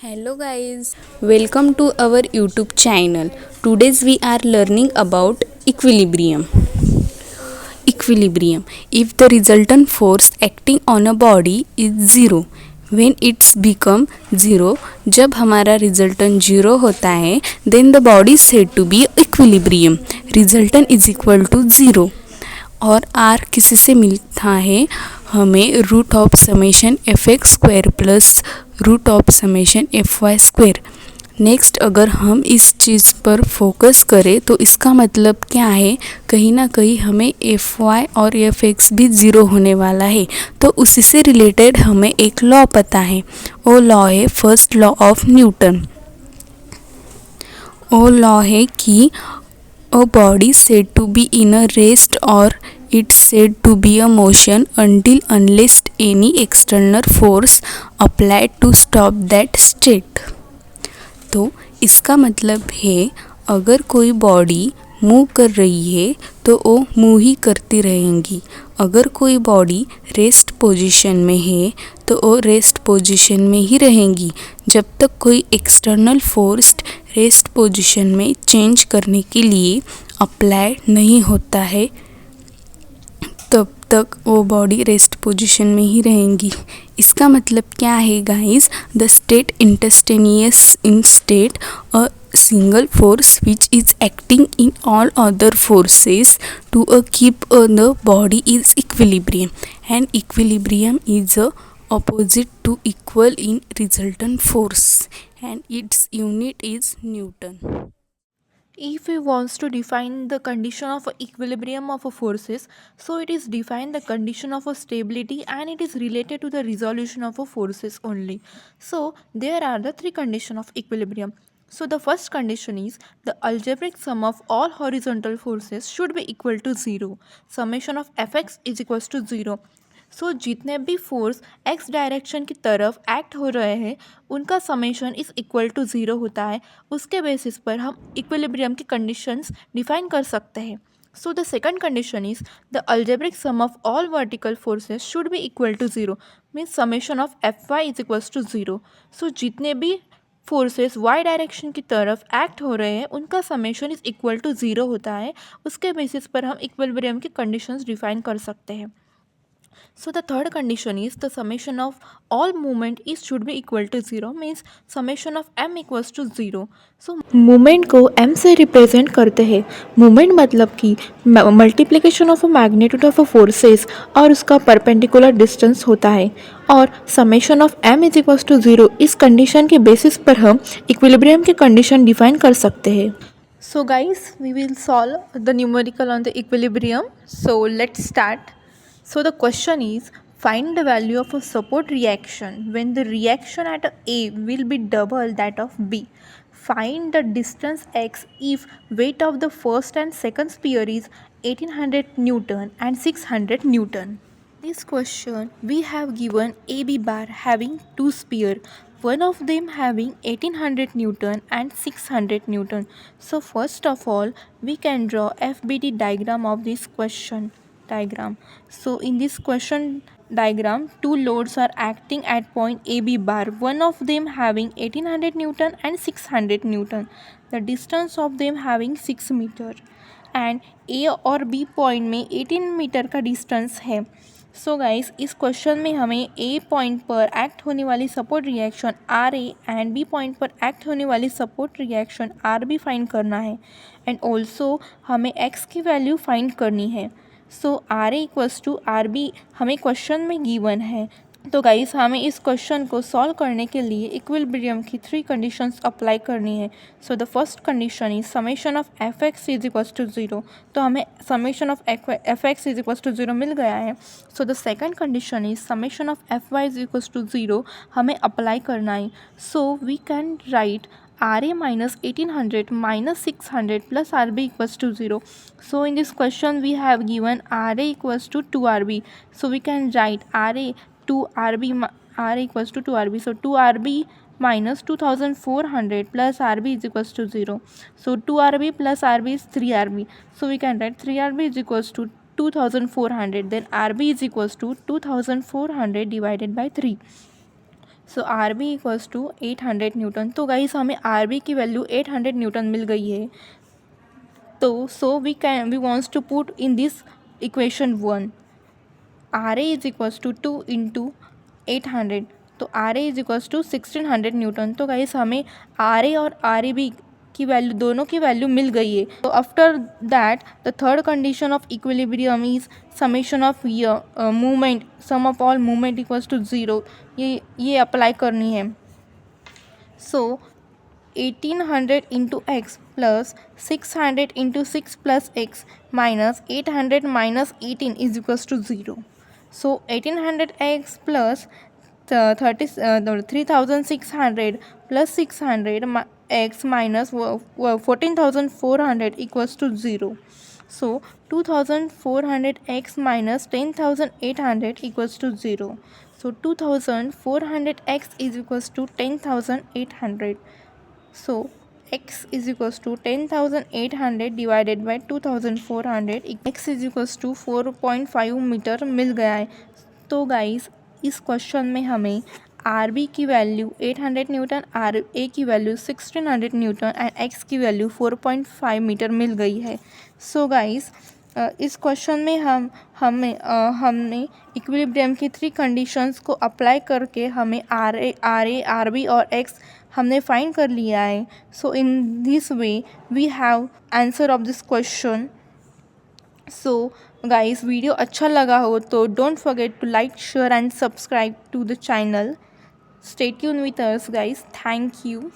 Hello guys, welcome to our YouTube channel. Today's we are learning about equilibrium. Equilibrium. If the resultant force acting on a body is zero, when it's become zero, जब हमारा resultant zero होता है, then the body is said to be equilibrium. Resultant is equal to zero. और R किसी से मिलता है हमें root of summation f x square plus root of summation f y square. Next अगर हम इस चीज़ पर फोकस करें तो इसका मतलब क्या है, कहीं ना कहीं हमें एफ वाई और एफ एक्स भी ज़ीरो होने वाला है. तो उसी से रिलेटेड हमें एक लॉ पता है. वो लॉ है फर्स्ट लॉ ऑफ न्यूटन. वो लॉ है कि a body said to be in a rest or it's said to be a motion until unless any external force applied to stop that state. तो इसका मतलब है अगर कोई बॉडी मूव कर रही है तो वो मूव ही करती रहेंगी. अगर कोई बॉडी रेस्ट पोजीशन में है तो वो रेस्ट पोजीशन में ही रहेंगी जब तक कोई एक्सटर्नल फोर्स रेस्ट पोजीशन में चेंज करने के लिए अप्लाई नहीं होता है, तब तक वो बॉडी रेस्ट पोजीशन में ही रहेंगी. इसका मतलब क्या है guys, the state instantaneous in state a single force which is acting in all other forces to keep the body is equilibrium, and equilibrium is opposite to equal in resultant force and its unit is Newton. If we wants to define the condition of equilibrium of a forces, so it is define the condition of a stability and it is related to the resolution of a forces only. So there are the three condition of equilibrium. So the first condition is the algebraic sum of all horizontal forces should be equal to 0. Summation of fx is equals to 0. सो जितने भी force x direction की तरफ act हो रहे हैं उनका summation is equal to zero होता है. उसके बेसिस पर हम इक्विलिब्रियम की कंडीशंस डिफाइन कर सकते हैं. So the second condition is the algebraic sum of all vertical forces should be equal to zero. Means summation of F Y is equals to zero. So जितने भी forces Y direction की तरफ act हो रहे हैं उनका summation is equal to zero होता है. उसके बेसिस पर हम इक्विलिब्रियम की कंडीशंस डिफाइन कर सकते हैं. So the third condition is the summation of all movement is should be equal to 0, means summation of m equals to 0. So movement को m से रिप्रेजेंट करते हैं. movement मतलब कि multiplication of a magnitude of a forces और उसका perpendicular distance होता है. और summation of m is equals to 0 इस कंडीशन के बेसिस पर हम इक्विलिब्रियम की कंडीशन डिफाइन कर सकते हैं. So guys, we will solve the numerical on the equilibrium. So let's start. So the question is, find the value of a support reaction when the reaction at A will be double that of B. Find the distance x if weight of the first and second sphere is 1800 Newton and 600 Newton. This question we have given AB bar having two sphere, one of them having 1800 Newton and 600 Newton. So first of all we can draw FBD diagram of this question diagram. So in this question diagram, two loads are acting at point AB bar, one of them having 1800 Newton and 600 Newton. The distance of them having 6 meter and A और B point में 18 metre का distance है. So guys इस question में हमें A point पर act होने वाली support reaction R A and B point पर एक्ट होने वाली support reaction R B find करना है. एंड ऑल्सो हमें x की वैल्यू फाइंड करनी है. So R A equals to R B हमें क्वेश्चन में गिवन है. तो गाइस हमें इस क्वेश्चन को सॉल्व करने के लिए इक्विलिब्रियम की थ्री कंडीशंस अप्लाई करनी है. So the first condition is summation of F X is equals to 0. तो हमें summation of F X is equals to 0 मिल गया है. So the second condition is summation of F Y is equals to 0 हमें apply करना है. So we can write RA minus 1800 minus 600 plus RB equals to 0. So in this question we have given RA equals to 2RB. So we can write RA 2RB, RA equals to 2RB. So 2RB minus 2400 plus RB is equals to 0. So 2RB plus RB is 3RB. So we can write 3RB is equals to 2400. Then RB is equals to 2400 divided by 3. So R B equals to 800 newton. तो guys हमें R B की value 800 newton मिल गई है। तो so we wants to put in this equation 1 R A is equals to 2 into 800। तो R A is equals to 1600 newton. तो guys हमें आर ए और आर ए बी की वैल्यू, दोनों की वैल्यू मिल गई है। तो after that the third condition of equilibrium is summation of movement, sum of all movement equals to 0। ये अप्लाई करनी है। सो 1800 into X plus 600 into 6 plus X minus 800 minus 18 is equals to 0। सो 1800x plus 3600 plus 600 x minus 14,400 equals to 0. So 2400x minus 10,800 equals to 0. So 2400x is equals to 10,800. So x is equals to 10,800 divided by 2,400, x is equals to 4.5 metre मिल गया है। तो guys इस question में हमें R B की value 800 Newton, R A की value 1600 Newton and x की value 4.5 metre मिल गई है। सो गाइस इस क्वेश्चन में हमने इक्विलिब्रियम की 3 कंडीशंस को अप्लाई करके हमें आर ए, आर बी और एक्स हमने फाइंड कर लिया है। So in this way we have answer of this question. So guys video अच्छा लगा हो तो don't forget to like, share and subscribe to the channel. Stay tune with us guys. Thank you.